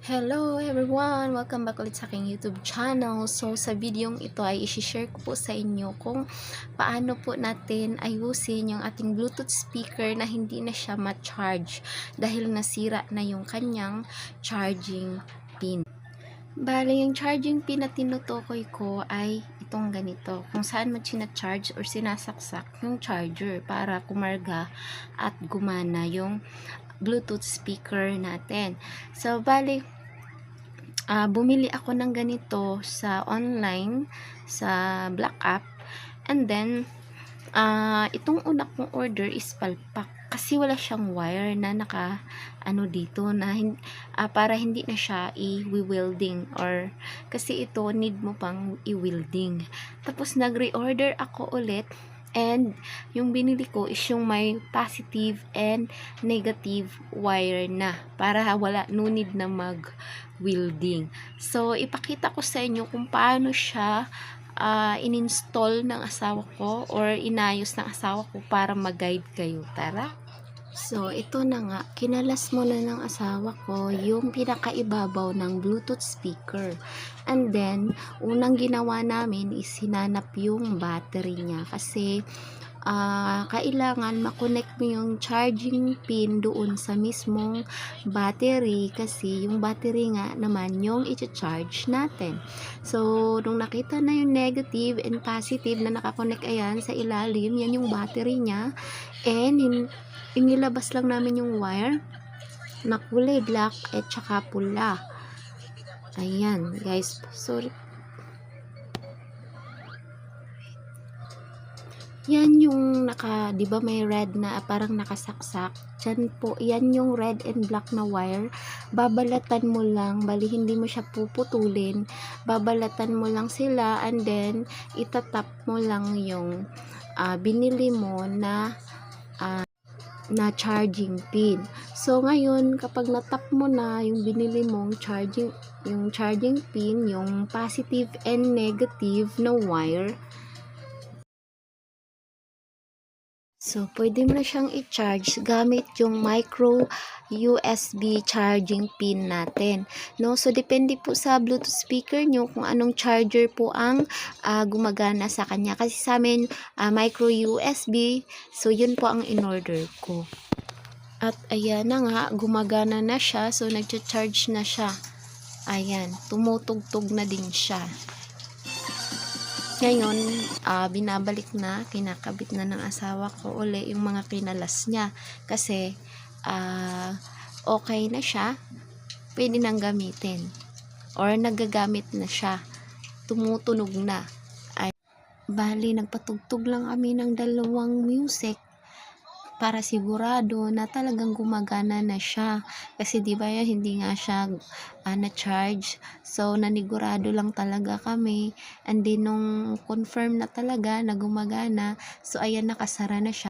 Hello everyone! Welcome back ulit sa aking YouTube channel. So sa videong ito ay i-share ko po sa inyo kung paano po natin ayusin yung ating Bluetooth speaker na hindi na siya ma-charge dahil nasira na yung kanyang charging pin. Bale, yung charging pin na tinutukoy ko ay itong ganito. Kung saan mo charge or sinasaksak yung charger para kumarga at gumana yung Bluetooth speaker natin. So, bale, bumili ako ng ganito sa online, sa Black App. And then, itong una kong order is palpak. Kasi wala siyang wire na dito na para hindi na siya i-welding or kasi ito need mo pang i-welding. Tapos nag-reorder ako ulit. And yung binili ko is yung may positive and negative wire na para wala, no need na mag-welding. So, ipakita ko sa inyo kung paano siya in-install ng asawa ko or inayos ng asawa ko para mag-guide kayo. Tara! So, ito na nga. Kinalas muna ng asawa ko yung pinakaibabaw ng Bluetooth speaker. And then, unang ginawa namin is hinanap yung battery niya. Kasi, kailangan makonect mo yung charging pin doon sa mismong battery. Kasi, yung battery nga naman yung i-charge natin. So, nung nakita na yung negative and positive na nakakonect ayan sa ilalim, yan yung battery niya. And, inilabas lang namin yung wire na kulay black at saka pula. Ayan, guys. Sorry. Yan yung di ba may red na parang nakasaksak? Diyan po, yan yung red and black na wire. Babalatan mo lang, bali hindi mo siya puputulin. Babalatan mo lang sila and then itatap mo lang yung binili mo na charging pin. So, ngayon, kapag natap mo na yung binili mong charging pin, yung positive and negative na wire, so, pwede mo na siyang i-charge gamit yung micro USB charging pin natin. No? So, depende po sa Bluetooth speaker nyo kung anong charger po ang gumagana sa kanya. Kasi sa amin, micro USB, so yun po ang in-order ko. At ayan na nga, gumagana na siya. So, nag-charge na siya. Ayan, tumutugtog na din siya. Ngayon, binabalik na, kinakabit na ng asawa ko uli yung mga kinalas niya. Kasi, okay na siya. Pwede nang gamitin. Or nagagamit na siya. Tumutunog na. Bali, nagpatugtog lang kami ng dalawang music para sigurado na talagang gumagana na siya. Kasi di ba hindi nga siya na-charge. So, nanigurado lang talaga kami. And then, nung confirm na talaga na gumagana, so ayan, nakasara na siya.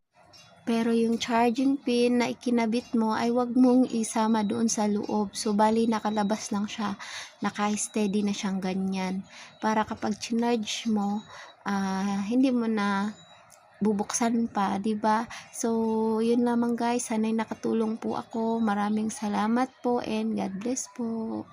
Pero yung charging pin na ikinabit mo ay wag mong isama doon sa loob. So, bali nakalabas lang siya. Naka-steady na siyang ganyan. Para kapag charge mo, hindi mo na bubuksan pa, 'di ba? So, yun lamang guys, sana'y nakatulong po ako. Maraming salamat po and God bless po.